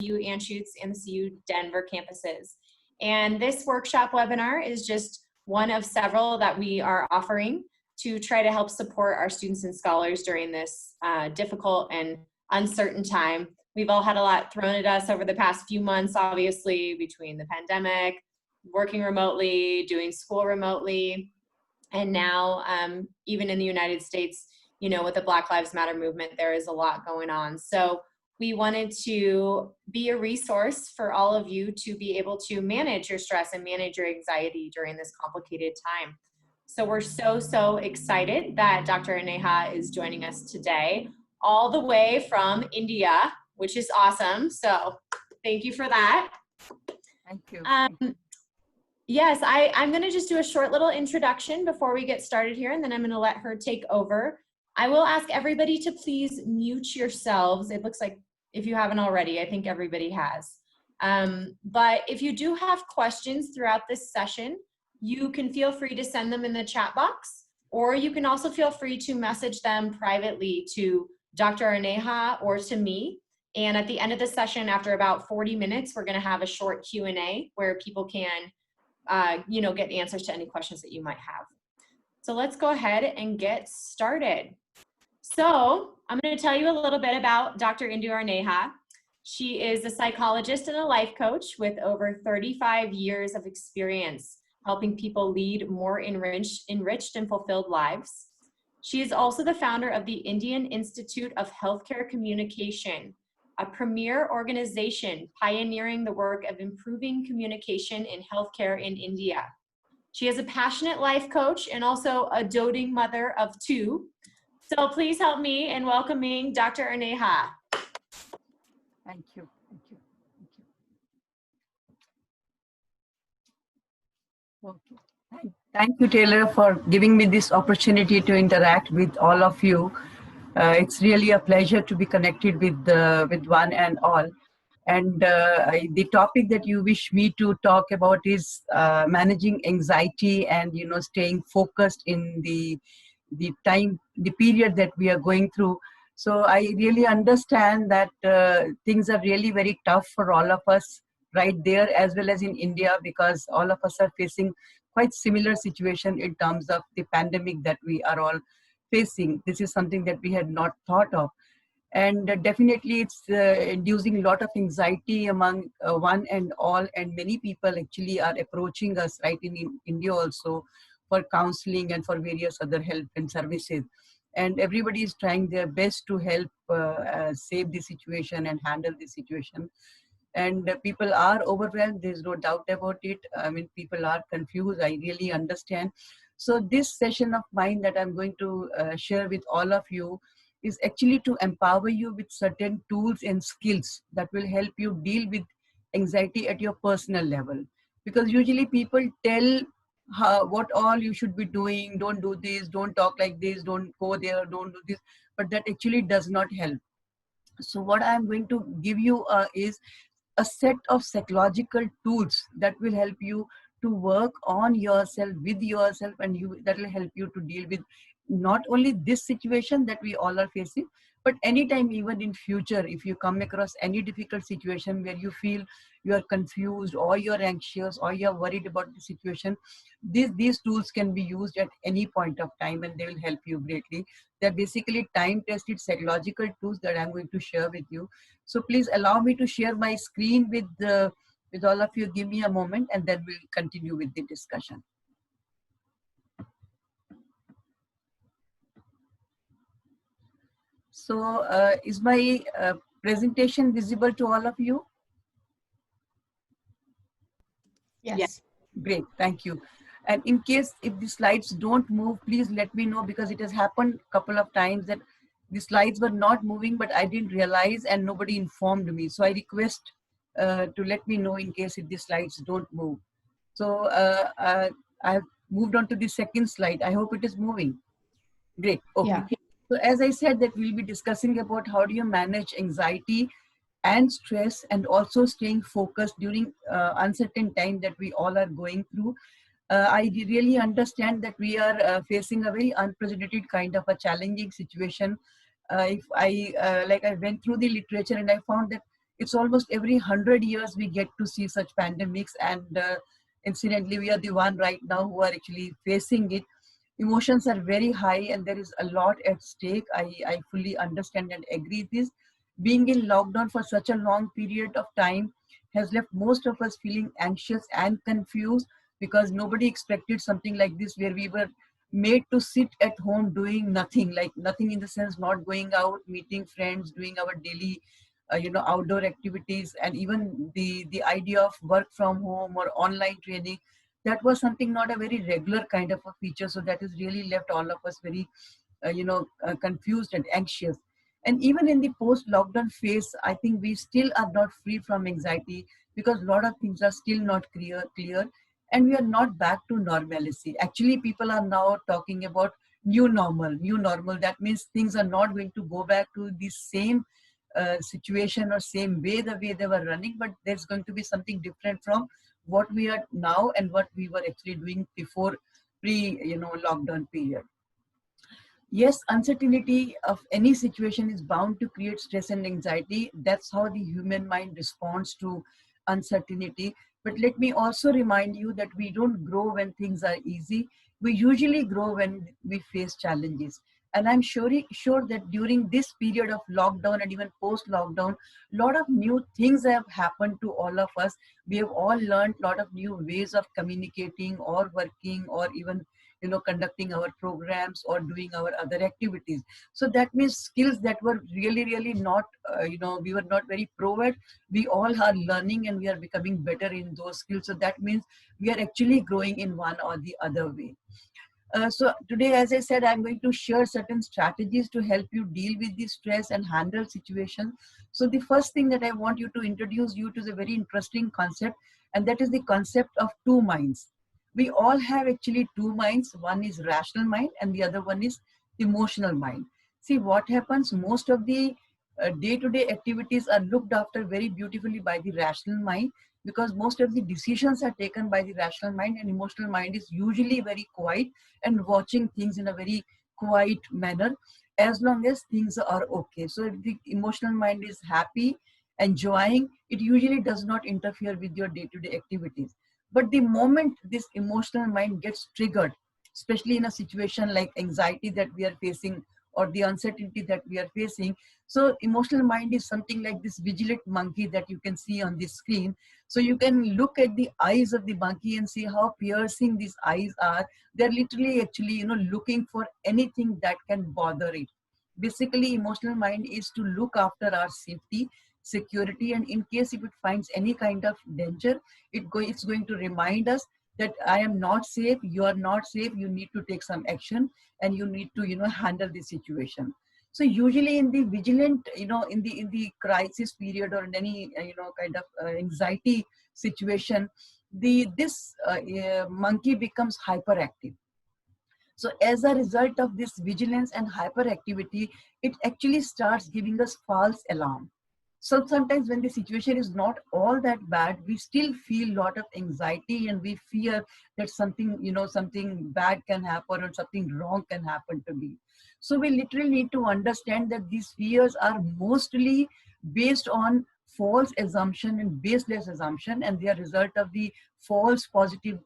CU Anschutz and the CU Denver campuses. And this workshop webinar is just one of several that we are offering to try to help support our students and scholars during this difficult and uncertain time. We've all had a lot thrown at us over the past few months, obviously, between the pandemic, working remotely, doing school remotely, and now even in the United States, you know, with the Black Lives Matter movement, there is a lot going on. So we wanted to be a resource for all of you to be able to manage your stress and manage your anxiety during this complicated time. So we're so excited that Dr. Aneha is joining us today, all the way from India, which is awesome. So thank you for that. Thank you. Yes, I'm going to just do a short little introduction before we get started here, and then I'm going to let her take over. I will ask everybody to please mute yourselves. It looks like if you haven't already, I think everybody has. But if you do have questions throughout this session, you can feel free to send them in the chat box, or you can also feel free to message them privately to Dr. Aneha or to me. And at the end of the session, after about 40 minutes, we're going to have a short Q&A where people can you know, get answers to any questions that you might have. So let's go ahead and get started. So I'm going to tell you a little bit about Dr. Indu Aneha. She is a psychologist and a life coach with over 35 years of experience helping people lead more enriched and fulfilled lives. She is also the founder of the Indian Institute of Healthcare Communication, a premier organization pioneering the work of improving communication in healthcare in India. She is a passionate life coach and also a doting mother of two. So please help me in welcoming Dr. Aneha. Thank you. Thank you. Thank you. Thank you, Taylor, for giving me this opportunity to interact with all of you. It's really a pleasure to be connected with one and all. And the topic that you wish me to talk about is managing anxiety and, you know, staying focused in the period that we are going through. So I really understand that things are really very tough for all of us right there as well as in India, because all of us are facing quite similar situation in terms of the pandemic that we are all facing. This is something that we had not thought of. And definitely it's inducing a lot of anxiety among one and all, and many people actually are approaching us right in India also for counseling and for various other help and services. And everybody is trying their best to help save the situation and handle the situation. And people are overwhelmed, there's no doubt about it. I mean, people are confused, I really understand. So this session of mine that I'm going to share with all of you is actually to empower you with certain tools and skills that will help you deal with anxiety at your personal level. Because usually people tell what all you should be doing, don't do this, don't talk like this, don't go there, don't do this, but that actually does not help. So what I'm going to give you is a set of psychological tools that will help you to work on yourself, with yourself, and that will help you to deal with not only this situation that we all are facing, but anytime, even in future, if you come across any difficult situation where you feel you are confused or you're anxious or you're worried about the situation, these tools can be used at any point of time and they will help you greatly. They're basically time-tested psychological tools that I'm going to share with you. So please allow me to share my screen with all of you. Give me a moment and then we'll continue with the discussion. So is my presentation visible to all of you? Yes. Great, thank you. And in case if the slides don't move, please let me know, because it has happened a couple of times that the slides were not moving, but I didn't realize and nobody informed me. So I request to let me know in case if the slides don't move. So I've moved on to the second slide. I hope it is moving. Great, okay. Yeah. So as I said, that we'll be discussing about how do you manage anxiety and stress and also staying focused during uncertain time that we all are going through. I really understand that we are facing a very unprecedented kind of a challenging situation. If I like I went through the literature and I found that It's almost every 100 years we get to see such pandemics, and incidentally, we are the one right now who are actually facing it. Emotions are very high and there is a lot at stake. I fully understand and agree with this. Being in lockdown for such a long period of time has left most of us feeling anxious and confused, because nobody expected something like this, where we were made to sit at home doing nothing, like nothing in the sense not going out, meeting friends, doing our daily outdoor activities, and even the idea of work from home or online training, that was something not a very regular kind of a feature. So that has really left all of us very confused and anxious. And even in the post lockdown phase, I think we still are not free from anxiety, because a lot of things are still not clear, and we are not back to normalcy. Actually, people are now talking about new normal. That means things are not going to go back to the same situation or same way, the way they were running, but there's going to be something different from what we are now and what we were actually doing before lockdown period. Yes, uncertainty of any situation is bound to create stress and anxiety. That's how the human mind responds to uncertainty. But let me also remind you that we don't grow when things are easy. We usually grow when we face challenges. And I'm sure that during this period of lockdown and even post lockdown, a lot of new things have happened to all of us. We have all learned a lot of new ways of communicating or working, or even conducting our programs or doing our other activities. So that means skills that were really not we were not very pro at, we all are learning and we are becoming better in those skills. So that means we are actually growing in one or the other way. So today, as I said, I'm going to share certain strategies to help you deal with the stress and handle situations. So the first thing that I want you to introduce you to is a very interesting concept, and that is the concept of two minds. We all have actually two minds. One is rational mind and the other one is emotional mind. See what happens, most of the day-to-day activities are looked after very beautifully by the rational mind, because most of the decisions are taken by the rational mind, and emotional mind is usually very quiet and watching things in a very quiet manner, as long as things are okay. So if the emotional mind is happy, enjoying, it usually does not interfere with your day-to-day activities. But the moment this emotional mind gets triggered, especially in a situation like anxiety that we are facing or the uncertainty that we are facing, so emotional mind is something like this vigilant monkey that you can see on this screen. So you can look at the eyes of the monkey and see how piercing these eyes are. They're literally actually looking for anything that can bother it. Basically, emotional mind is to look after our safety, security, and in case if it finds any kind of danger, it's going to remind us that I am not safe, you are not safe, you need to take some action, and you need to handle the situation. So usually in the vigilant, in the crisis period, or in any kind of anxiety situation, this monkey becomes hyperactive. So as a result of this vigilance and hyperactivity, it actually starts giving us false alarm. So sometimes when the situation is not all that bad, we still feel a lot of anxiety and we fear that something bad can happen or something wrong can happen to me. So we literally need to understand that these fears are mostly based on false assumption and baseless assumption, and they are result of the false positive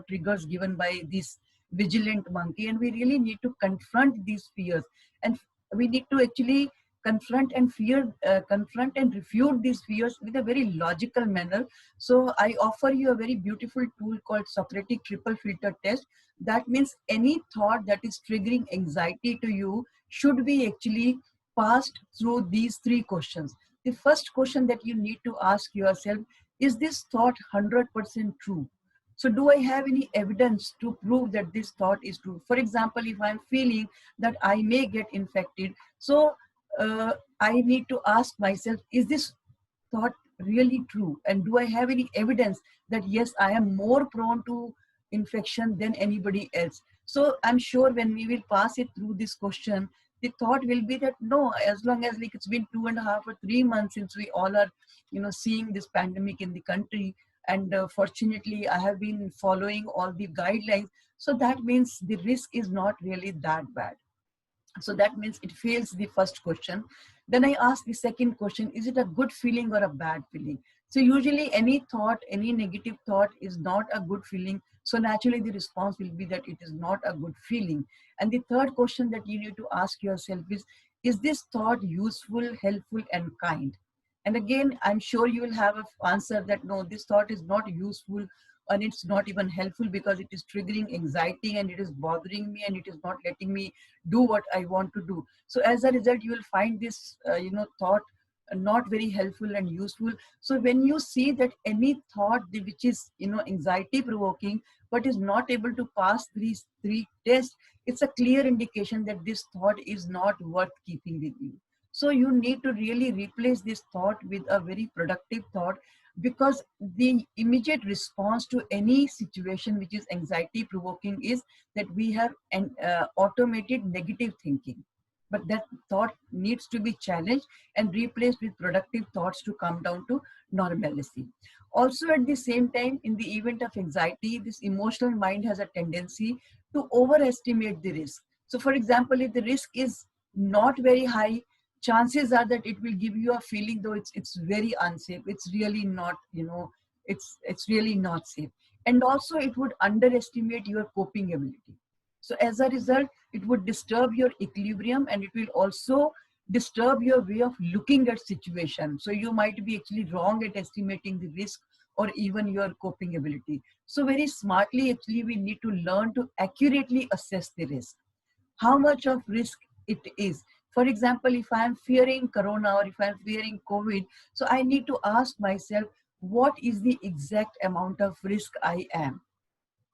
triggers given by this vigilant monkey. And we really need to confront these fears, and we need to actually confront and refute these fears with a very logical manner. So I offer you a very beautiful tool called Socratic triple filter test. That means any thought that is triggering anxiety to you should be actually passed through these three questions. The first question that you need to ask yourself: is this thought 100% true? So do I have any evidence to prove that this thought is true? For example, if I'm feeling that I may get infected, so I need to ask myself, is this thought really true? And do I have any evidence that yes, I am more prone to infection than anybody else? So I'm sure when we will pass it through this question, the thought will be that no, as long as like it's been 2.5 or 3 months since we all are, seeing this pandemic in the country, and fortunately I have been following all the guidelines. So that means the risk is not really that bad. So that means it fails the first question. Then I ask the second question, is it a good feeling or a bad feeling? So usually any thought, any negative thought is not a good feeling. So naturally the response will be that it is not a good feeling. And the third question that you need to ask yourself is this thought useful, helpful, and kind? And again, I'm sure you will have an answer that no, this thought is not useful and it's not even helpful because it is triggering anxiety and it is bothering me and it is not letting me do what I want to do. So as a result, you will find this, thought not very helpful and useful. So when you see that any thought which is, anxiety provoking, but is not able to pass these three tests, it's a clear indication that this thought is not worth keeping with you. So you need to really replace this thought with a very productive thought, because the immediate response to any situation which is anxiety provoking is that we have an automated negative thinking, but that thought needs to be challenged and replaced with productive thoughts to come down to normalcy. Also at the same time, in the event of anxiety, this emotional mind has a tendency to overestimate the risk. So for example, if the risk is not very high, chances are that it will give you a feeling though it's very unsafe, it's really not, it's really not safe. And also it would underestimate your coping ability. So as a result, it would disturb your equilibrium and it will also disturb your way of looking at situation. So you might be actually wrong at estimating the risk or even your coping ability. So very smartly, actually, we need to learn to accurately assess the risk, how much of risk it is. For example, if I'm fearing corona or if I'm fearing COVID, so I need to ask myself, what is the exact amount of risk I am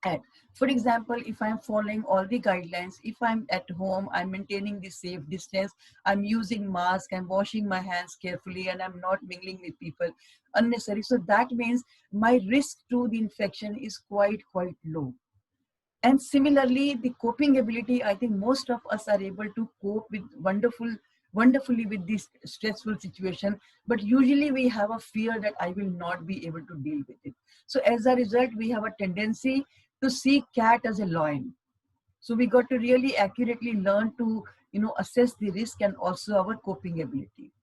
at? For example, if I'm following all the guidelines, if I'm at home, I'm maintaining the safe distance, I'm using mask, I'm washing my hands carefully, and I'm not mingling with people unnecessary. So that means my risk to the infection is quite low. And similarly, the coping ability, I think most of us are able to cope with wonderfully with this stressful situation, but usually we have a fear that I will not be able to deal with it. So as a result, we have a tendency to see cat as a lion. So we got to really accurately learn to, assess the risk and also our coping ability.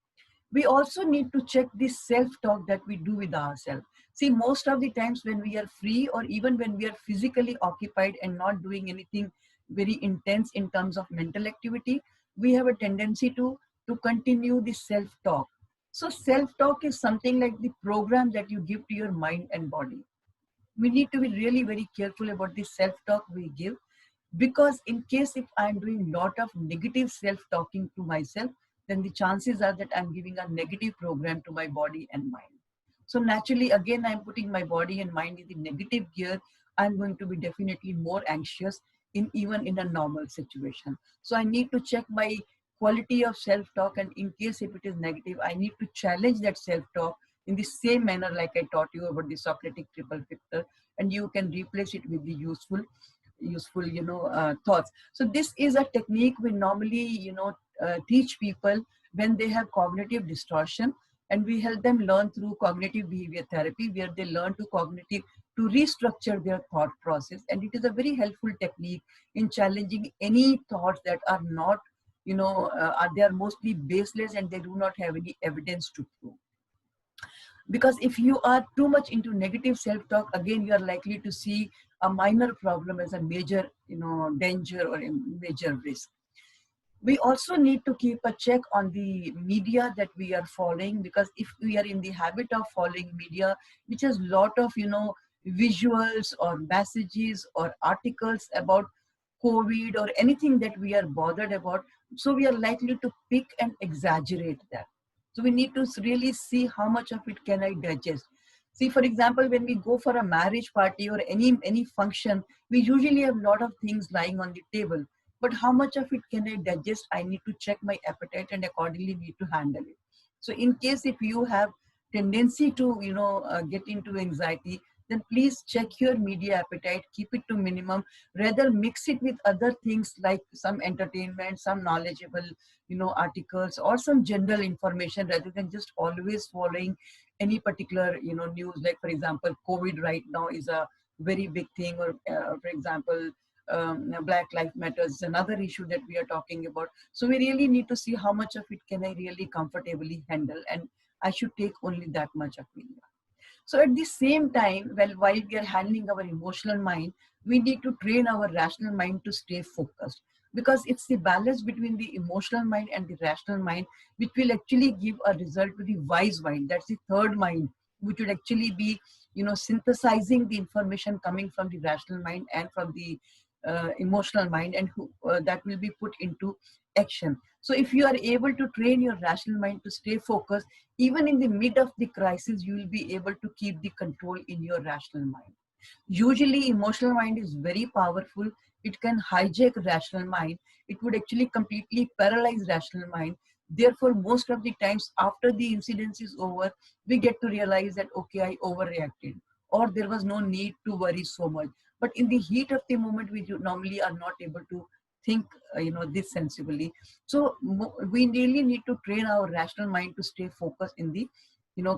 We also need to check this self-talk that we do with ourselves. See, most of the times when we are free or even when we are physically occupied and not doing anything very intense in terms of mental activity, we have a tendency to continue the self-talk. So self-talk is something like the program that you give to your mind and body. We need to be really very careful about the self-talk we give, because in case if I'm doing lot of negative self-talking to myself, then the chances are that I'm giving a negative program to my body and mind. So naturally, again, I'm putting my body and mind in the negative gear. I'm going to be definitely more anxious in even in a normal situation. So I need to check my quality of self-talk, and in case if it is negative, I need to challenge that self-talk in the same manner like I taught you about the Socratic triple filter, and you can replace it with the useful thoughts. So this is a technique we normally teach people when they have cognitive distortion, and we help them learn through cognitive behavior therapy, where they learn to restructure their thought process. And it is a very helpful technique in challenging any thoughts that are not, they are mostly baseless and they do not have any evidence to prove. Because if you are too much into negative self-talk, again, you are likely to see a minor problem as a major, danger or a major risk. We also need to keep a check on the media that we are following, because if we are in the habit of following media which has lot of, visuals or messages or articles about COVID or anything that we are bothered about, so we are likely to pick and exaggerate that. So we need to really see how much of it can I digest. See, for example, when we go for a marriage party or any function, we usually have a lot of things lying on the table. But how much of it can I digest? I need to check my appetite and accordingly need to handle it. So in case if you have tendency to, get into anxiety, then please check your media appetite, keep it to minimum, rather mix it with other things like some entertainment, some knowledgeable, articles or some general information, rather than just always following any particular, news. Like for example, COVID right now is a very big thing, or for example, Black Lives Matter is another issue that we are talking about. So we really need to see how much of it can I really comfortably handle, and I should take only that much of it. So at the same time, well, while we are handling our emotional mind, we need to train our rational mind to stay focused, because it's the balance between the emotional mind and the rational mind which will actually give a result to the wise mind. That's the third mind, which would actually be, synthesizing the information coming from the rational mind and from the emotional mind, and that will be put into action. So if you are able to train your rational mind to stay focused, even in the mid of the crisis, you will be able to keep the control in your rational mind. Usually, emotional mind is very powerful. It can hijack rational mind. It would actually completely paralyze rational mind. Therefore, most of the times after the incident is over, we get to realize that, okay, I overreacted, or there was no need to worry so much. But in the heat of the moment, we normally are not able to think, this sensibly. So we really need to train our rational mind to stay focused in the,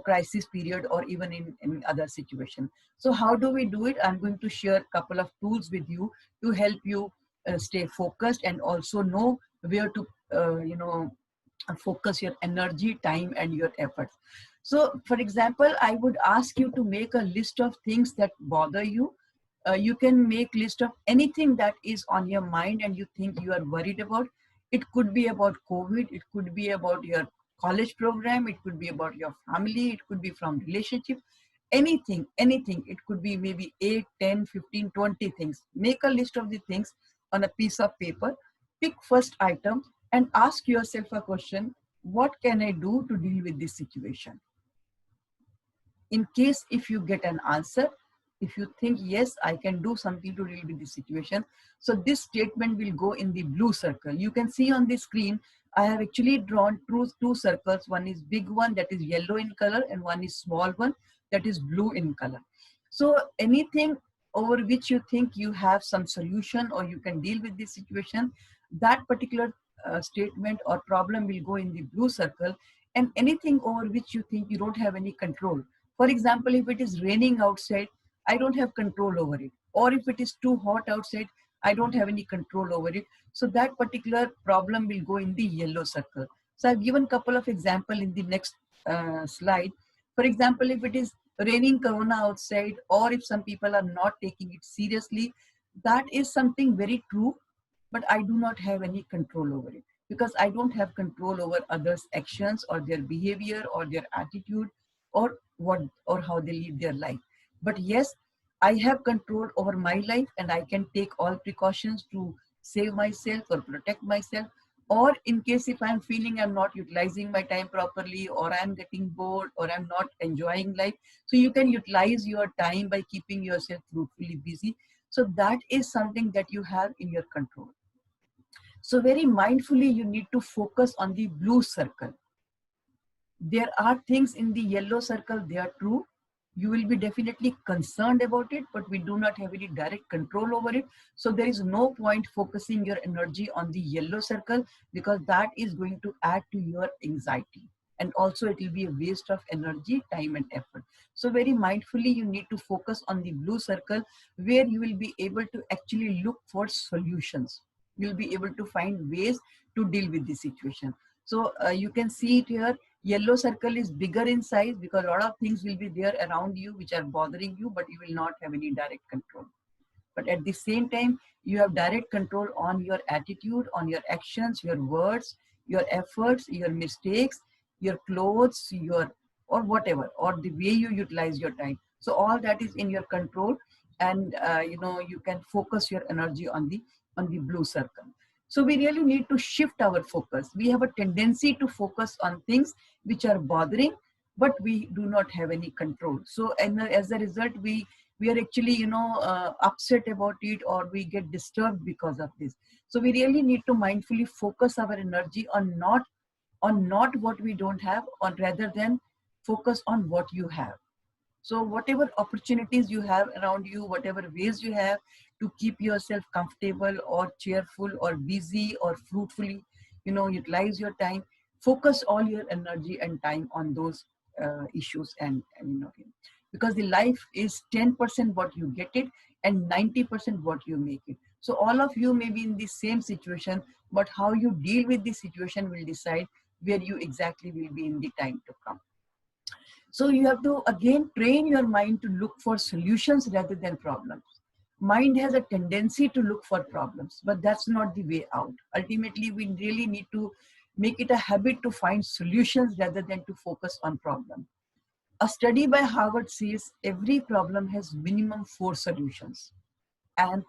crisis period, or even in other situations. So how do we do it? I'm going to share a couple of tools with you to help you stay focused and also know where to, focus your energy, time, and your efforts. So, for example, I would ask you to make a list of things that bother you. You can make list of anything that is on your mind and you think you are worried about. It could be about COVID. It could be about your college program. It could be about your family. It could be from relationship. Anything. It could be maybe 8, 10, 15, 20 things. Make a list of the things on a piece of paper. Pick first item and ask yourself a question: what can I do to deal with this situation? In case if you get an answer, if you think, yes, I can do something to deal with this situation, so this statement will go in the blue circle. You can see on the screen, I have actually drawn two circles. One is big one, that is yellow in color, and one is small one, that is blue in color. So anything over which you think you have some solution or you can deal with this situation, that particular statement or problem will go in the blue circle. And anything over which you think you don't have any control, for example, if it is raining outside, I don't have control over it. Or if it is too hot outside, I don't have any control over it. So that particular problem will go in the yellow circle. So I've given a couple of examples in the next slide. For example, if it is raining corona outside, or if some people are not taking it seriously, that is something very true, but I do not have any control over it, because I don't have control over others' actions or their behavior or their attitude, or what or how they live their life. But yes, I have control over my life, and I can take all precautions to save myself or protect myself. Or in case if I'm feeling I'm not utilizing my time properly, or I'm getting bored, or I'm not enjoying life, so you can utilize your time by keeping yourself fruitfully busy. So that is something that you have in your control. So very mindfully, you need to focus on the blue circle. There are things in the yellow circle, they are true. You will be definitely concerned about it, but we do not have any direct control over it. So there is no point focusing your energy on the yellow circle, because that is going to add to your anxiety. And also it will be a waste of energy, time, and effort. So very mindfully, you need to focus on the blue circle, where you will be able to actually look for solutions. You'll be able to find ways to deal with the situation. So you can see it here. Yellow circle is bigger in size, because a lot of things will be there around you which are bothering you, but you will not have any direct control. But at the same time, you have direct control on your attitude, on your actions, your words, your efforts, your mistakes, your clothes, your or whatever, or the way you utilize your time. So all that is in your control, and you can focus your energy on the blue circle. So we really need to shift our focus. We have a tendency to focus on things which are bothering, but we do not have any control. So and as a result, we are actually upset about it, or we get disturbed because of this. So we really need to mindfully focus our energy on not what we don't have, or rather than focus on what you have. So whatever opportunities you have around you, whatever ways you have to keep yourself comfortable or cheerful or busy or fruitfully, utilize your time, focus all your energy and time on those issues, and because the life is 10% what you get it and 90% what you make it. So all of you may be in the same situation, but how you deal with the situation will decide where you exactly will be in the time to come. So you have to again train your mind to look for solutions rather than problems. Mind has a tendency to look for problems, but that's not the way out. Ultimately, we really need to make it a habit to find solutions rather than to focus on problems. A study by Harvard says every problem has minimum 4 solutions, and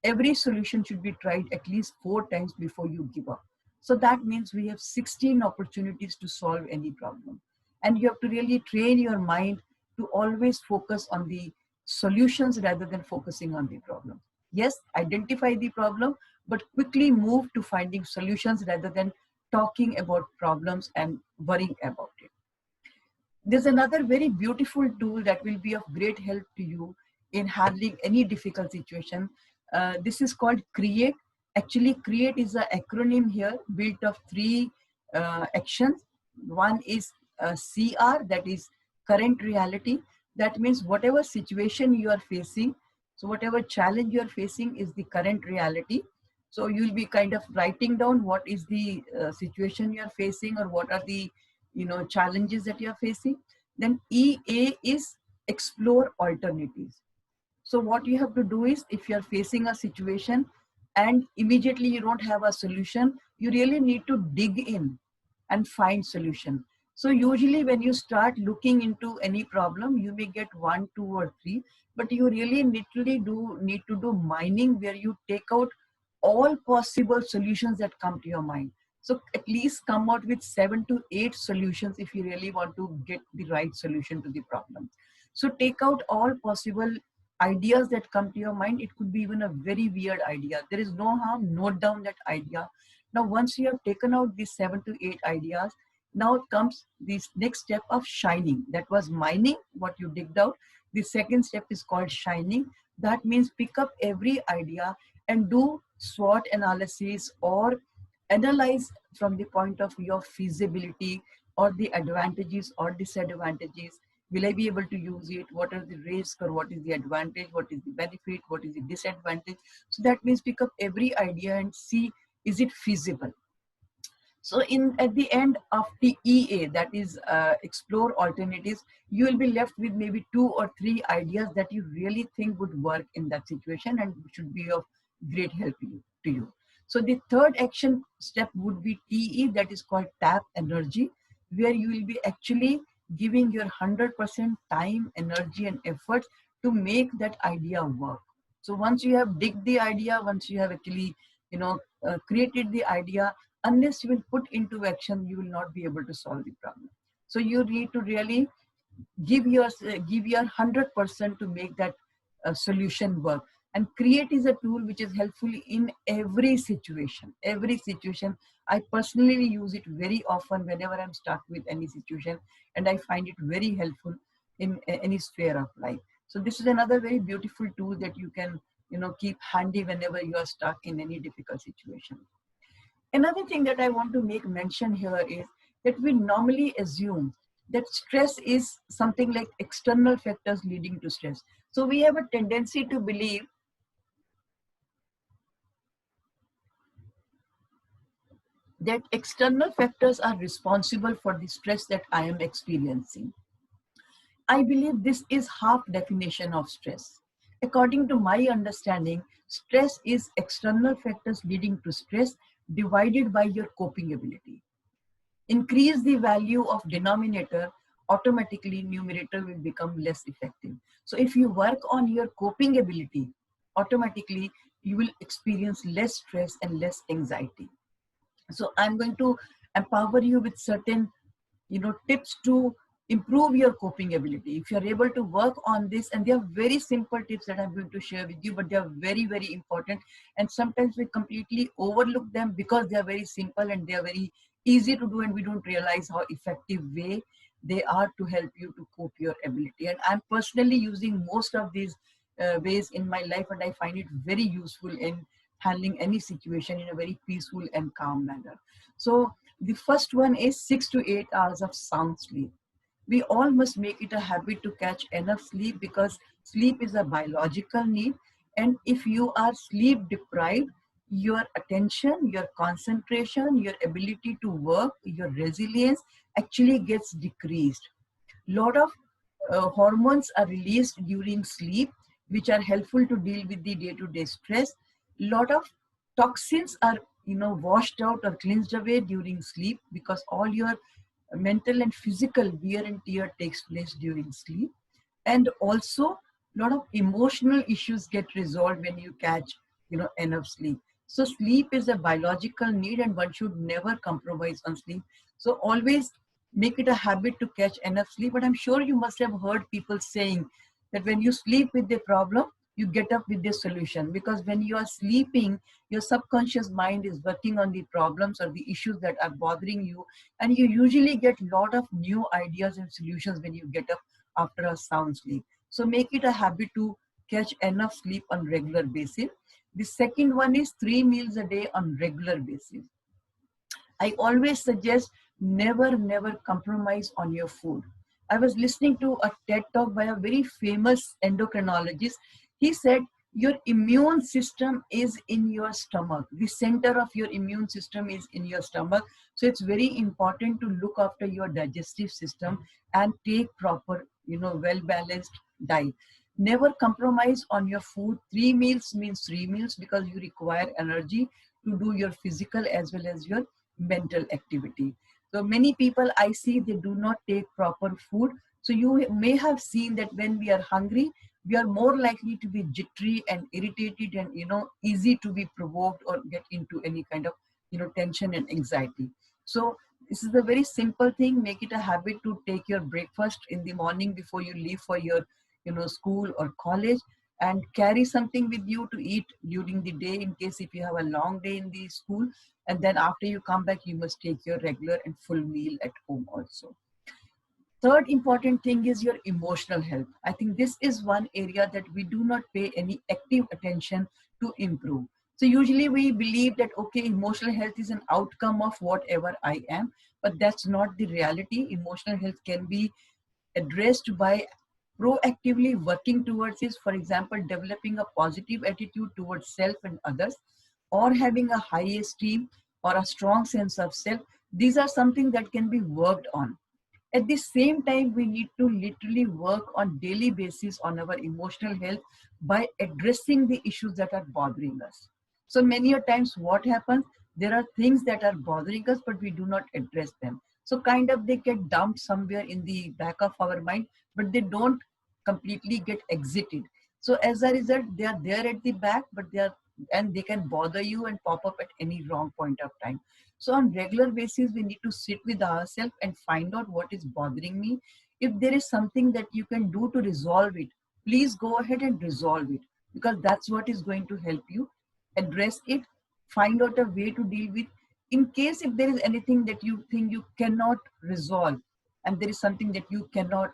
every solution should be tried at least 4 times before you give up. So that means we have 16 opportunities to solve any problem. And you have to really train your mind to always focus on the solutions rather than focusing on the problem. Yes, identify the problem, but quickly move to finding solutions rather than talking about problems and worrying about it. There's another very beautiful tool that will be of great help to you in handling any difficult situation. This is called CREATE. Actually, CREATE is an acronym here built of 3 actions. One is CR, that is current reality. That means whatever situation you are facing, so whatever challenge you are facing is the current reality. So you'll be kind of writing down what is the situation you are facing, or what are the challenges that you are facing. Then EA is explore alternatives. So what you have to do is, if you are facing a situation and immediately you don't have a solution, you really need to dig in and find solution. So usually when you start looking into any problem, you may get 1, 2 or 3, but you really literally need to do mining, where you take out all possible solutions that come to your mind. So at least come out with 7 to 8 solutions if you really want to get the right solution to the problem. So take out all possible ideas that come to your mind. It could be even a very weird idea. There is no harm, note down that idea. Now, once you have taken out these 7 to 8 ideas, now comes this next step of shining. That was mining, what you digged out. The second step is called shining. That means pick up every idea and do SWOT analysis, or analyze from the point of view of feasibility, or the advantages or disadvantages. Will I be able to use it? What are the risks, or what is the advantage? What is the benefit? What is the disadvantage? So that means pick up every idea and see, is it feasible? So at the end of the EA, that is explore alternatives, you will be left with maybe 2 or 3 ideas that you really think would work in that situation and should be of great help to you. So the third action step would be TE, that is called tap energy, where you will be actually giving your 100% time, energy and effort to make that idea work. So once you have digged the idea, once you have actually created the idea, unless you will put into action, you will not be able to solve the problem. So you need to really give your 100% to make that solution work. And CREATE is a tool which is helpful in every situation. Every situation. I personally use it very often whenever I'm stuck with any situation, and I find it very helpful in any sphere of life. So this is another very beautiful tool that you can keep handy whenever you are stuck in any difficult situation. Another thing that I want to make mention here is that we normally assume that stress is something like external factors leading to stress. So we have a tendency to believe that external factors are responsible for the stress that I am experiencing. I believe this is half definition of stress. According to my understanding, stress is external factors leading to stress divided by your coping ability. Increase the value of denominator, automatically numerator will become less effective. So if you work on your coping ability, automatically you will experience less stress and less anxiety. So I'm going to empower you with certain tips to improve your coping ability. If you're able to work on this, and they are very simple tips that I'm going to share with you, but they are very, very important. And sometimes we completely overlook them because they are very simple and they are very easy to do, and we don't realize how effective way they are to help you to cope your ability. And I'm personally using most of these ways in my life, and I find it very useful in handling any situation in a very peaceful and calm manner. So the first one is 6 to 8 hours of sound sleep. We all must make it a habit to catch enough sleep, because sleep is a biological need. And if you are sleep deprived, your attention, your concentration, your ability to work, your resilience actually gets decreased. Lot of hormones are released during sleep, which are helpful to deal with the day-to-day stress. Lot of toxins are, washed out or cleansed away during sleep, because all your mental and physical wear and tear takes place during sleep. And also a lot of emotional issues get resolved when you catch, enough sleep. So sleep is a biological need, and one should never compromise on sleep. So always make it a habit to catch enough sleep. But I'm sure you must have heard people saying that when you sleep with the problem, you get up with the solution, because when you are sleeping, your subconscious mind is working on the problems or the issues that are bothering you, and you usually get a lot of new ideas and solutions when you get up after a sound sleep. So make it a habit to catch enough sleep on regular basis. The second one is 3 meals a day on regular basis. I always suggest never compromise on your food. I was listening to a TED talk by a very famous endocrinologist. He said your immune system is in your stomach. The center of your immune system is in your stomach. So it's very important to look after your digestive system and take proper, well-balanced diet. Never compromise on your food. 3 meals means 3 meals, because you require energy to do your physical as well as your mental activity. So many people I see, they do not take proper food. So you may have seen that when we are hungry, we are more likely to be jittery and irritated, and easy to be provoked or get into any kind of tension and anxiety. So this is a very simple thing. Make it a habit to take your breakfast in the morning before you leave for your school or college, and carry something with you to eat during the day in case if you have a long day in the school. And then after you come back, you must take your regular and full meal at home also. Third important thing is your emotional health. I think this is one area that we do not pay any active attention to improve. So usually we believe that, okay, emotional health is an outcome of whatever I am, but that's not the reality. Emotional health can be addressed by proactively working towards this. For example, developing a positive attitude towards self and others, or having a high esteem or a strong sense of self. These are something that can be worked on. At the same time, we need to literally work on daily basis on our emotional health by addressing the issues that are bothering us. So many a times what happens, there are things that are bothering us, but we do not address them. So kind of they get dumped somewhere in the back of our mind, but they don't completely get exited. So as a result, they are there at the back, but and they can bother you and pop up at any wrong point of time. So on regular basis, we need to sit with ourselves and find out what is bothering me. If there is something that you can do to resolve it, please go ahead and resolve it, because that's what is going to help you address it, find out a way to deal with. In case if there is anything that you think you cannot resolve, and there is something that you cannot,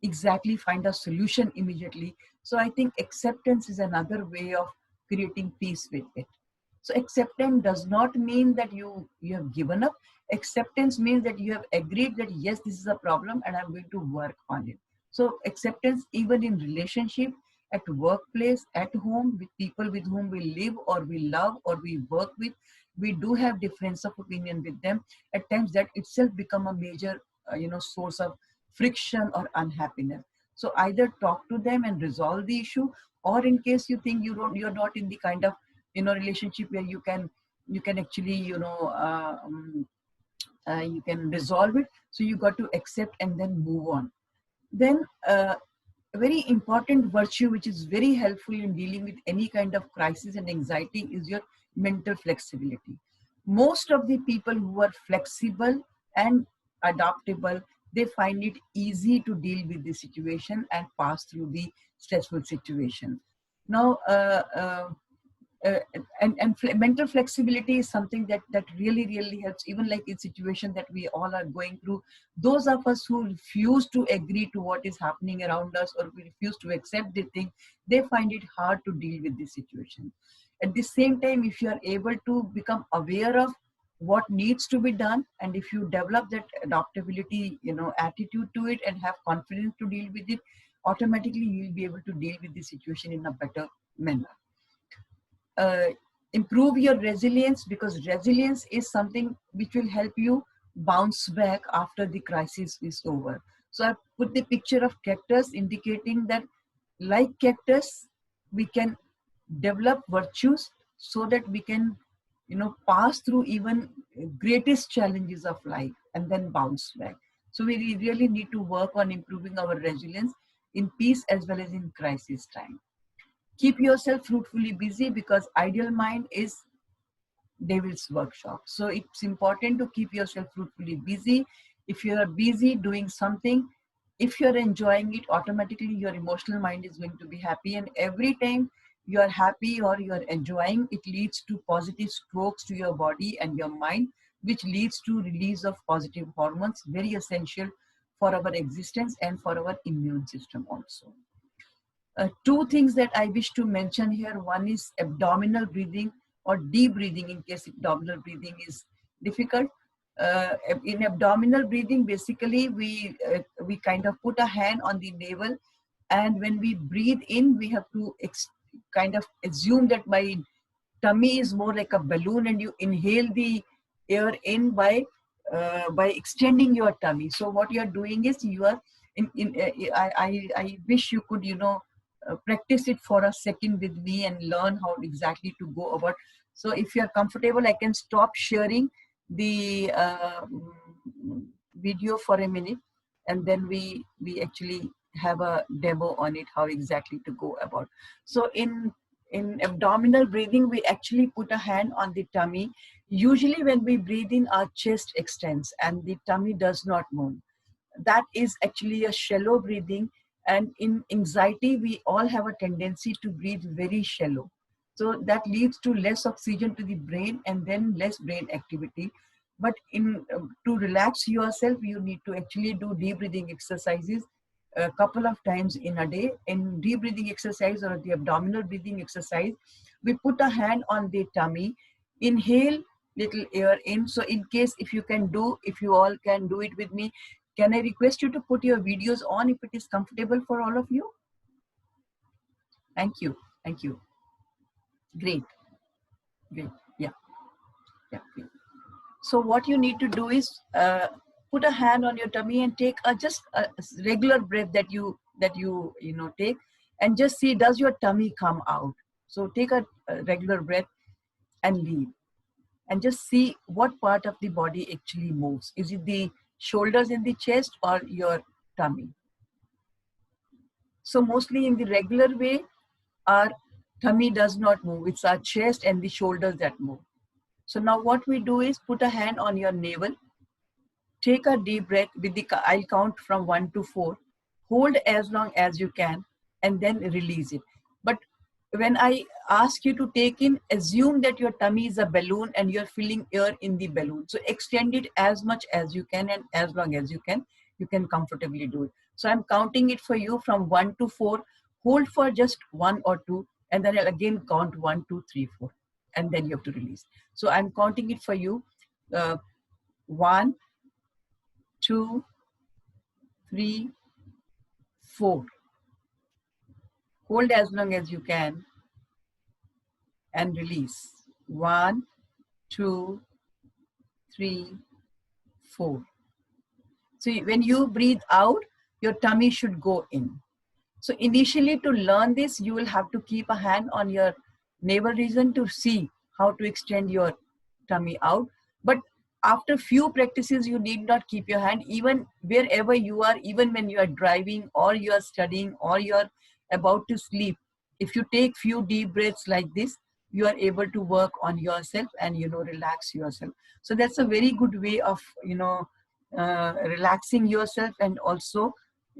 exactly find a solution immediately. So I think acceptance is another way of creating peace with it. So acceptance does not mean that you have given up. Acceptance means that you have agreed that yes, this is a problem and I'm going to work on it. So acceptance even in relationship, at workplace, at home, with people with whom we live or we love or we work with, we do have difference of opinion with them. At times that itself become a major source of friction or unhappiness. So either talk to them and resolve the issue, or in case you think you're not in the kind of relationship where you can actually you can resolve it, so you got to accept and then move on. Then a very important virtue which is very helpful in dealing with any kind of crisis and anxiety is your mental flexibility. Most of the people who are flexible and adaptable, they find it easy to deal with the situation and pass through the stressful situation. Now uh, mental flexibility is something that really helps, even like in situation that we all are going through. Those of us who refuse to agree to what is happening around us, or we refuse to accept the thing, they find it hard to deal with the situation. At the same time, if you are able to become aware of what needs to be done, and if you develop that adaptability attitude to it and have confidence to deal with it, automatically you'll be able to deal with the situation in a better manner. Improve your resilience, because resilience is something which will help you bounce back after the crisis is over. So I put the picture of cactus, indicating that like cactus, we can develop virtues so that we can, pass through even greatest challenges of life and then bounce back. So we really need to work on improving our resilience in peace as well as in crisis time. Keep yourself fruitfully busy, because ideal mind is devil's workshop. So it's important to keep yourself fruitfully busy. If you are busy doing something, if you're enjoying it, automatically your emotional mind is going to be happy. And every time you are happy or you're enjoying, it leads to positive strokes to your body and your mind, which leads to release of positive hormones, very essential for our existence and for our immune system also. Two things that I wish to mention here. One is abdominal breathing or deep breathing, in case abdominal breathing is difficult. In abdominal breathing, basically we kind of put a hand on the navel, and when we breathe in, we have to kind of assume that my tummy is more like a balloon, and you inhale the air in by extending your tummy. So what you are doing is you are I wish you could practice it for a second with me and learn how exactly to go about. So if you are comfortable, I can stop sharing the video for a minute, and then we actually have a demo on it, how exactly to go about. So in abdominal breathing, we actually put a hand on the tummy. Usually when we breathe in, our chest extends and the tummy does not move. That is actually a shallow breathing. And in anxiety, we all have a tendency to breathe very shallow. So that leads to less oxygen to the brain and then less brain activity. But to relax yourself, you need to actually do deep breathing exercises a couple of times in a day. In deep breathing exercise or the abdominal breathing exercise, we put a hand on the tummy, inhale little air in. So in case if you all can do it with me, can I request you to put your videos on if it is comfortable for all of you? Thank you. Thank you. Great. Great. Yeah. Yeah. Great. So what you need to do is put a hand on your tummy and take just a regular breath that you take, and just see, does your tummy come out? So take a regular breath and leave, and just see what part of the body actually moves. Is it the shoulders and the chest or your tummy? So mostly in the regular way, our tummy does not move. It's our chest and the shoulders that move. So now what we do is put a hand on your navel, take a deep breath I'll count from 1 to 4, hold as long as you can, and then release it. But when I ask you to take in, assume that your tummy is a balloon and you're filling air in the balloon. So extend it as much as you can and as long as you can comfortably do it. So I'm counting it for you from 1 to 4, hold for just 1 or 2, and then I'll again count 1, 2, 3, 4, and then you have to release. So I'm counting it for you. 1, 2, 3, 4. Hold as long as you can and release. 1, 2, 3, 4. So when you breathe out, your tummy should go in. So initially, to learn this, you will have to keep a hand on your navel region to see how to extend your tummy out. But after few practices, you need not keep your hand, even wherever you are, even when you are driving or you are studying or you are about to sleep. If you take few deep breaths like this, you are able to work on yourself and relax yourself. So that's a very good way of relaxing yourself and also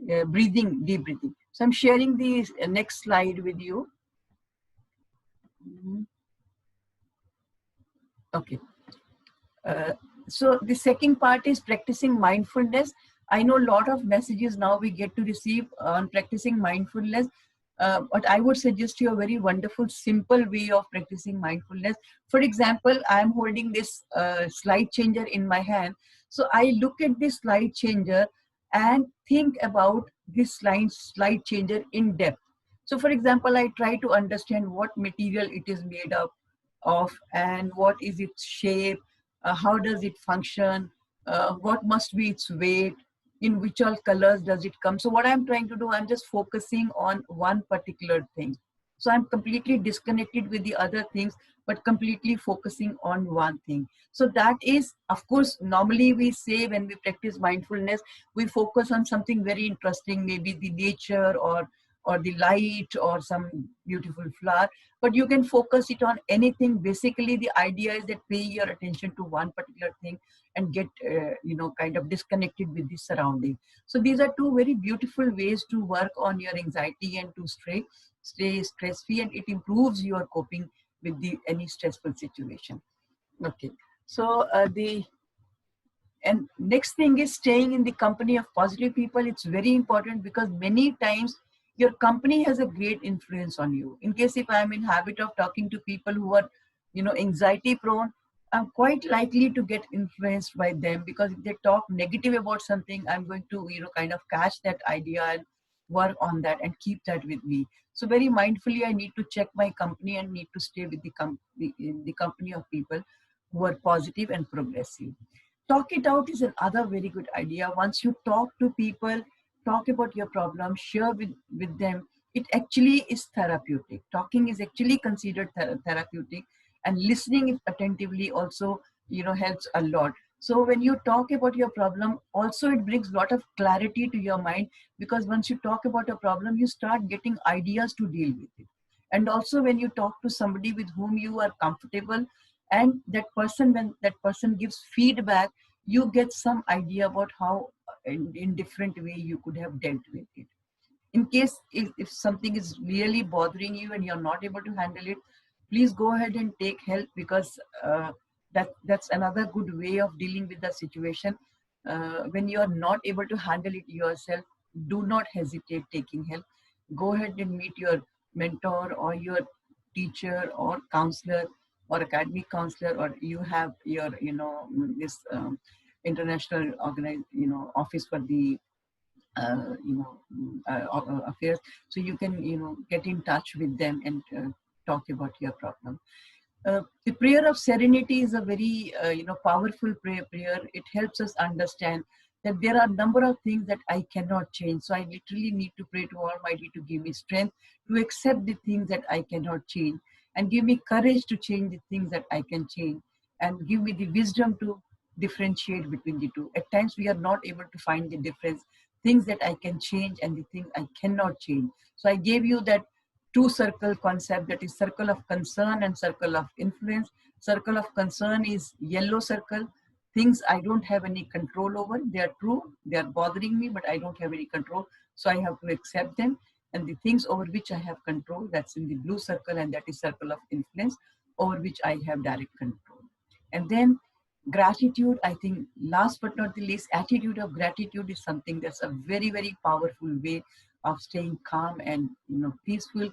deep breathing. So I'm sharing the next slide with you. Okay. So the second part is practicing mindfulness. I know a lot of messages now we get to receive on practicing mindfulness, but I would suggest you a very wonderful, simple way of practicing mindfulness. For example, I'm holding this slide changer in my hand. So I look at this slide changer and think about this slide changer in depth. So for example, I try to understand what material it is made up of and what is its shape, how does it function, what must be its weight, in which all colors does it come. So what I'm trying to do, I'm just focusing on one particular thing. So I'm completely disconnected with the other things, but completely focusing on one thing. So that is, of course, normally we say when we practice mindfulness, we focus on something very interesting, maybe the nature or the light or some beautiful flower, but you can focus it on anything. Basically, the idea is that pay your attention to one particular thing and get, kind of disconnected with the surrounding. So these are two very beautiful ways to work on your anxiety and to stay stress free, and it improves your coping with any stressful situation. Okay, so and next thing is staying in the company of positive people. It's very important because many times your company has a great influence on you. In case if I'm in habit of talking to people who are, anxiety prone, I'm quite likely to get influenced by them, because if they talk negative about something, I'm going to, kind of catch that idea and work on that and keep that with me. So very mindfully, I need to check my company and need to stay with the company of people who are positive and progressive. Talk it out is another very good idea. Once you talk to people, talk about your problem, share with them, it actually is therapeutic. Talking is actually considered therapeutic, and listening attentively also, helps a lot. So when you talk about your problem, also it brings a lot of clarity to your mind, because once you talk about a problem, you start getting ideas to deal with it. And also when you talk to somebody with whom you are comfortable, and when that person gives feedback, you get some idea about how in different way you could have dealt with it. In case if something is really bothering you and you're not able to handle it, please go ahead and take help, because that's another good way of dealing with the situation. When you are not able to handle it yourself, do not hesitate taking help. Go ahead and meet your mentor or your teacher or counselor or academic counselor, or you have your this international office for the affairs, so you can get in touch with them and talk about your problem. The prayer of serenity is a very powerful prayer. It helps us understand that there are a number of things that I cannot change, so I literally need to pray to Almighty to give me strength to accept the things that I cannot change, and give me courage to change the things that I can change, and give me the wisdom to differentiate between the two. At times we are not able to find the difference, things that I can change and the things I cannot change. So I gave you that two circle concept, that is circle of concern and circle of influence. Circle of concern is yellow circle, things I don't have any control over. They are true, they are bothering me, but I don't have any control, so I have to accept them. And the things over which I have control, that's in the blue circle, and that is circle of influence, over which I have direct control. And then gratitude, I think last but not the least, attitude of gratitude is something that's a very, very powerful way of staying calm and peaceful.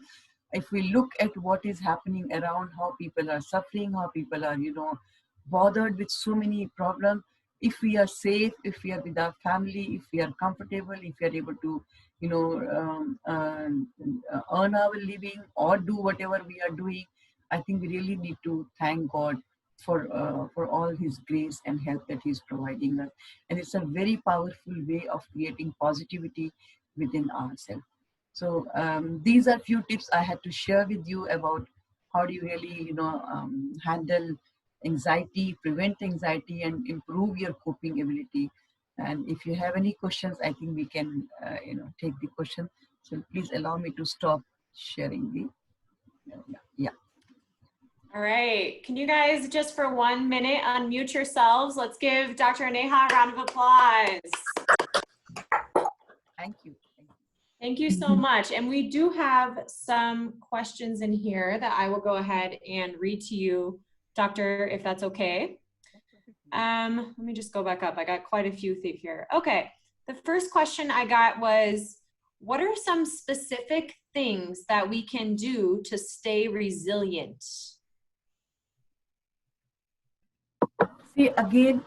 If we look at what is happening around, how people are suffering, how people are bothered with so many problems, if we are safe, if we are with our family, if we are comfortable, if we are able to earn our living or do whatever we are doing, I think we really need to thank God for all his grace and help that he's providing us. And it's a very powerful way of creating positivity within ourselves. So these are few tips I had to share with you about how do you really handle anxiety, prevent anxiety, and improve your coping ability. And if you have any questions, I think we can take the question. So please allow me to stop sharing the yeah. All right. Can you guys just for 1 minute unmute yourselves? Let's give Dr. Neha a round of applause. Thank you. Thank you so much. And we do have some questions in here that I will go ahead and read to you, Doctor, if that's okay. Let me just go back up. I got quite a few here. Okay. The first question I got was, what are some specific things that we can do to stay resilient? See, again,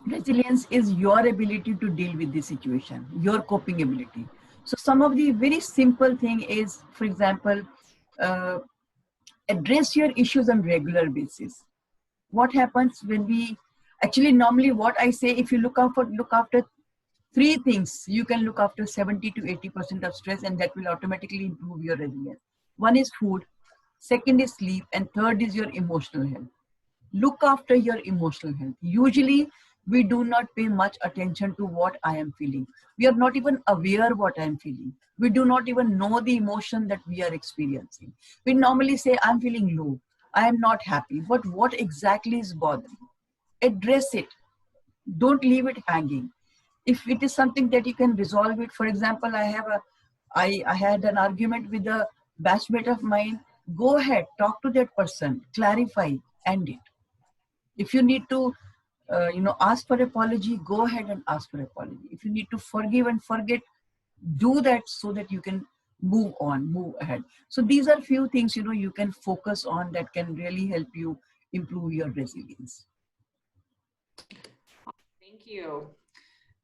Resilience is your ability to deal with the situation, your coping ability. So some of the very simple thing is, for example, uh, address your issues on regular basis. What happens when we actually, normally what I say, if you look after three things, you can look after 70 to 80% of stress, and that will automatically improve your resilience. One is food, second is sleep, and third is your emotional health. Look after your emotional health. Usually we do not pay much attention to what I am feeling. We are not even aware what I am feeling. We do not even know the emotion that we are experiencing. We normally say, I'm feeling low, I am not happy, but what exactly is bothering? Address it. Don't leave it hanging. If it is something that you can resolve it, for example, I had an argument with a batchmate of mine. Go ahead, talk to that person, clarify, end it. If you need to ask for apology, go ahead and ask for apology. If you need to forgive and forget, do that, so that you can move on, move ahead. So these are few things you can focus on that can really help you improve your resilience. Thank you.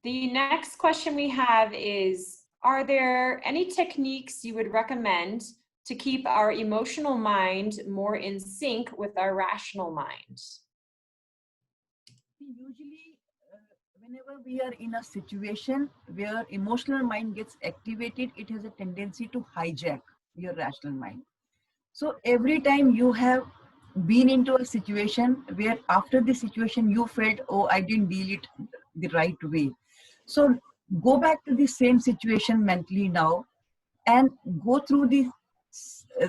The next question we have is, are there any techniques you would recommend to keep our emotional mind more in sync with our rational mind? Usually, whenever we are in a situation where emotional mind gets activated, it has a tendency to hijack your rational mind. So every time you have been into a situation where after the situation you felt, oh, I didn't deal it the right way. So go back to the same situation mentally now and go through the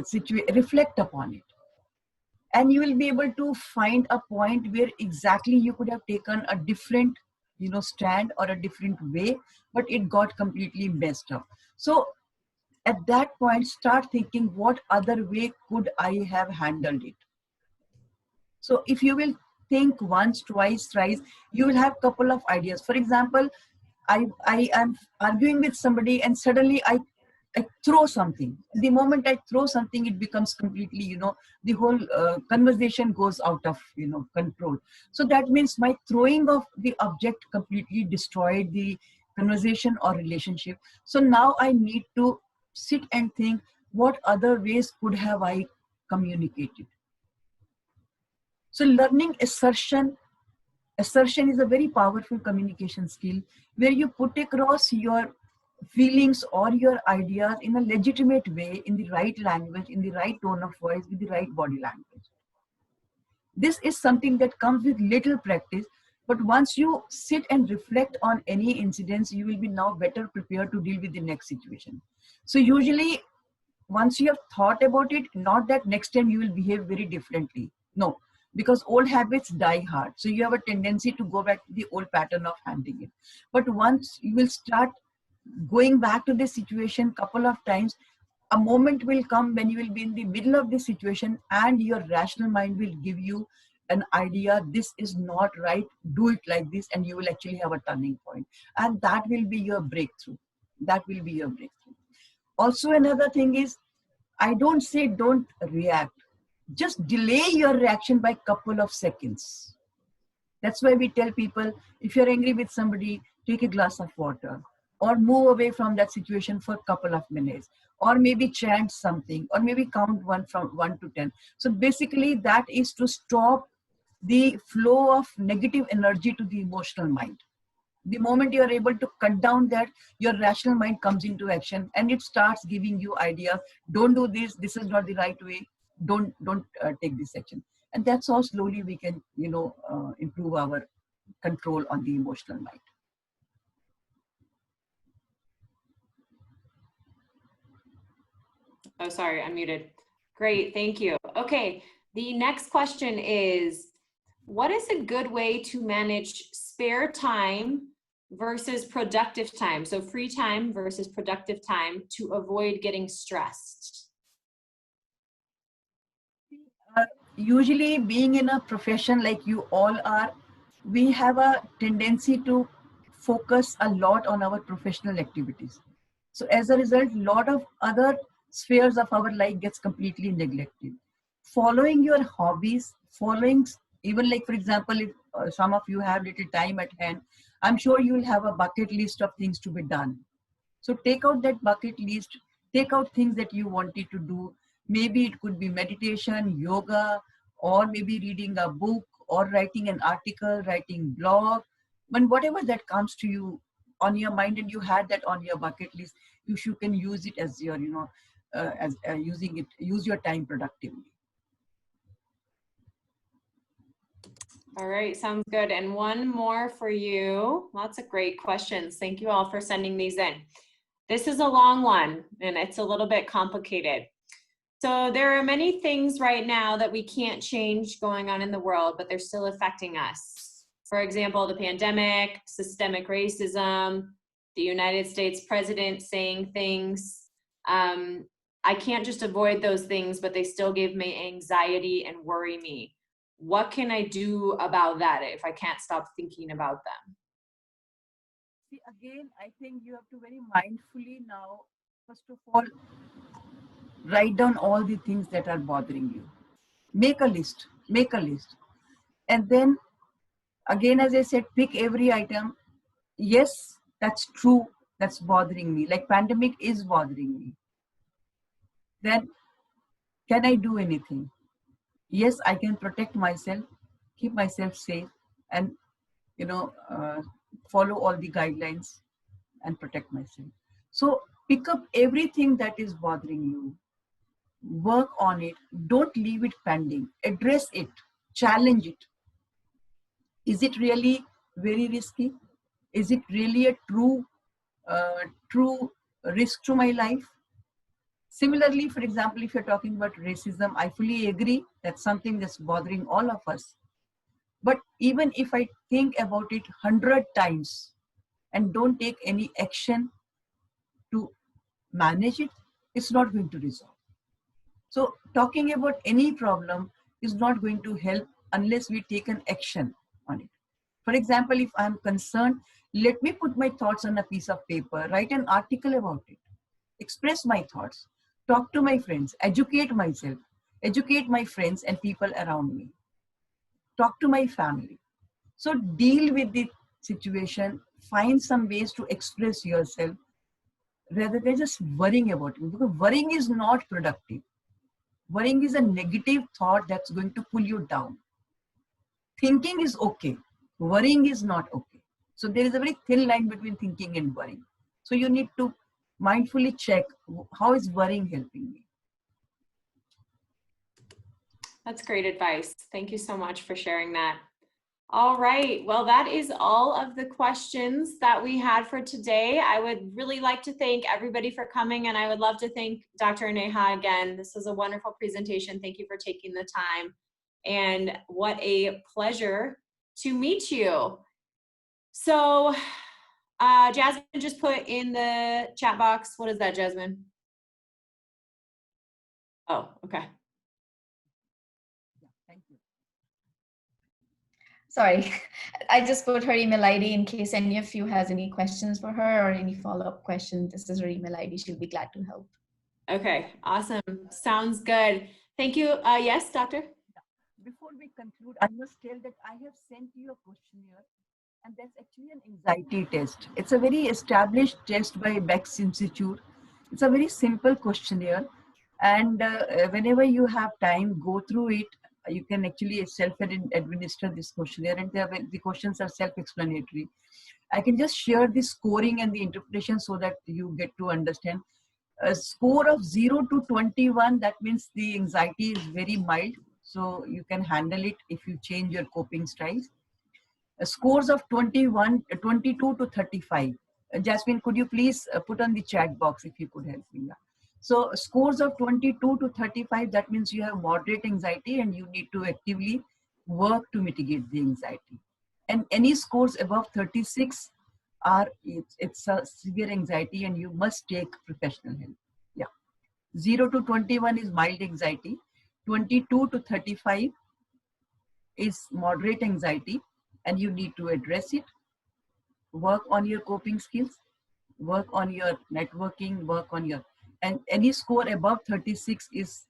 situation, reflect upon it. And you will be able to find a point where exactly you could have taken a different stand or a different way, but it got completely messed up. So at that point, start thinking, what other way could I have handled it? So if you will think once, twice, thrice, you will have couple of ideas. For example, I am arguing with somebody and suddenly I throw something. The moment I throw something, it becomes completely, the whole conversation goes out of, control. So that means my throwing of the object completely destroyed the conversation or relationship. So now I need to sit and think, what other ways could have I communicated? So learning assertion is a very powerful communication skill where you put across your feelings or your ideas in a legitimate way, in the right language, in the right tone of voice, with the right body language. This is something that comes with little practice, but once you sit and reflect on any incidents, you will be now better prepared to deal with the next situation. So usually, once you have thought about it, not that next time you will behave very differently. No, because old habits die hard. So you have a tendency to go back to the old pattern of handling it. But once you will start going back to this situation couple of times, a moment will come when you will be in the middle of this situation and your rational mind will give you an idea, this is not right, do it like this, and you will actually have a turning point. And that will be your breakthrough. That will be your breakthrough. Also, another thing is, I don't say don't react. Just delay your reaction by couple of seconds. That's why we tell people, if you're angry with somebody, take a glass of water or move away from that situation for a couple of minutes, or maybe chant something, or maybe count from 1 to 10. So basically that is to stop the flow of negative energy to the emotional mind. The moment you are able to cut down that, your rational mind comes into action and it starts giving you ideas. Don't do this, this is not the right way, don't take this action. And that's how slowly we can improve our control on the emotional mind. Oh, sorry, I'm muted. Great, thank you. Okay, the next question is, what is a good way to manage spare time versus productive time? So free time versus productive time to avoid getting stressed. Usually being in a profession like you all are, we have a tendency to focus a lot on our professional activities. So as a result, a lot of other spheres of our life gets completely neglected. Following your hobbies, following Even like, for example, if some of you have little time at hand, I'm sure you will have a bucket list of things to be done. So take out that bucket list, take out things that you wanted to do. Maybe it could be meditation, yoga, or maybe reading a book or writing an article, writing blog. But whatever that comes to you on your mind and you had that on your bucket list, you can use it as your, as using it, use your time productively. All right, sounds good. And one more for you. Lots of great questions. Thank you all for sending these in. This is a long one and it's a little bit complicated. So there are many things right now that we can't change going on in the world, but they're still affecting us. For example, the pandemic, systemic racism, the United States president saying things. I can't just avoid those things, but they still give me anxiety and worry me. What can I do about that if I can't stop thinking about them? See, again, I think you have to very mindfully now, first of all, write down all the things that are bothering you. Make a list, make a list. And then again, as I said, pick every item. Yes, that's true. That's bothering me. Like pandemic is bothering me. Then can I do anything? Yes, I can protect myself, keep myself safe, and follow all the guidelines and protect myself. So pick up everything that is bothering you, work on it, don't leave it pending, address it, challenge it. Is it really very risky? Is it really a true risk to my life? Similarly, for example, if you're talking about racism, I fully agree that's something that's bothering all of us. But even if I think about it 100 times and don't take any action to manage it, it's not going to resolve. So talking about any problem is not going to help unless we take an action on it. For example, if I'm concerned, let me put my thoughts on a piece of paper, write an article about it, express my thoughts, talk to my friends, educate myself, educate my friends and people around me, talk to my family. So deal with the situation, find some ways to express yourself rather than just worrying about it. Because worrying is not productive. Worrying is a negative thought that's going to pull you down. Thinking is okay. Worrying is not okay. So there is a very thin line between thinking and worrying. So you need to mindfully check, how is worrying helping me? That's great advice. Thank you so much for sharing that. All right, well, that is all of the questions that we had for today. I would really like to thank everybody for coming, and I would love to thank Dr. Neha again. This was a wonderful presentation. Thank you for taking the time, and what a pleasure to meet you. So Jasmine just put in the chat box. What is that, Jasmine? Oh, okay. Thank you. Sorry, I just put her email ID in case any of you has any questions for her or any follow-up questions. This is her email ID. She'll be glad to help. Okay, awesome. Sounds good. Thank you. Yes, doctor? Before we conclude, I must tell that I have sent you a questionnaire, and that's actually an anxiety test. It's a very established test by Beck's Institute. It's a very simple questionnaire, and whenever you have time, go through it. You can actually self-administer this questionnaire, and the questions are self-explanatory. I can just share the scoring and the interpretation so that you get to understand. A score of 0 to 21, that means the anxiety is very mild, so you can handle it if you change your coping styles. Scores of 22 to 35. Jasmine, could you please put on the chat box if you could help me? Yeah. So scores of 22 to 35, that means you have moderate anxiety and you need to actively work to mitigate the anxiety. And any scores above 36 it's a severe anxiety and you must take professional help. Yeah. 0 to 21 is mild anxiety. 22 to 35 is moderate anxiety and you need to address it. Work on your coping skills, work on your networking, work on your, and any score above 36 is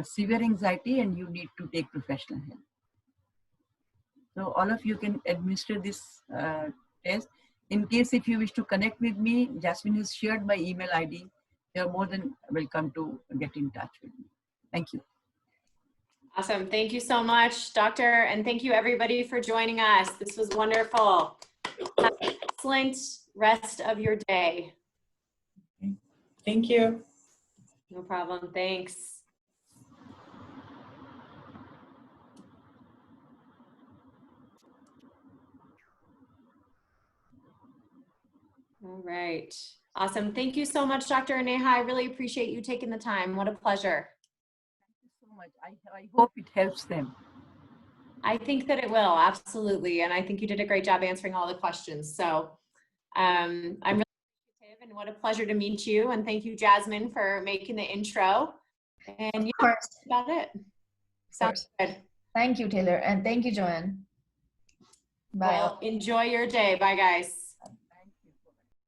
severe anxiety and you need to take professional help. So all of you can administer this test. In case if you wish to connect with me, Jasmine has shared my email ID. You're more than welcome to get in touch with me. Thank you. Awesome. Thank you so much, Doctor. And thank you everybody for joining us. This was wonderful. Have an excellent rest of your day. Thank you. No problem. Thanks. All right. Awesome. Thank you so much, Dr. Neha. I really appreciate you taking the time. What a pleasure. Thank you so much. I hope it helps them. I think that it will, absolutely. And I think you did a great job answering all the questions. So I'm really appreciative, and what a pleasure to meet you. And thank you, Jasmine, for making the intro. And yeah, Of course. that's about it. Sounds good. Thank you, Taylor. And thank you, Joanne. Bye. Well, enjoy your day. Bye, guys.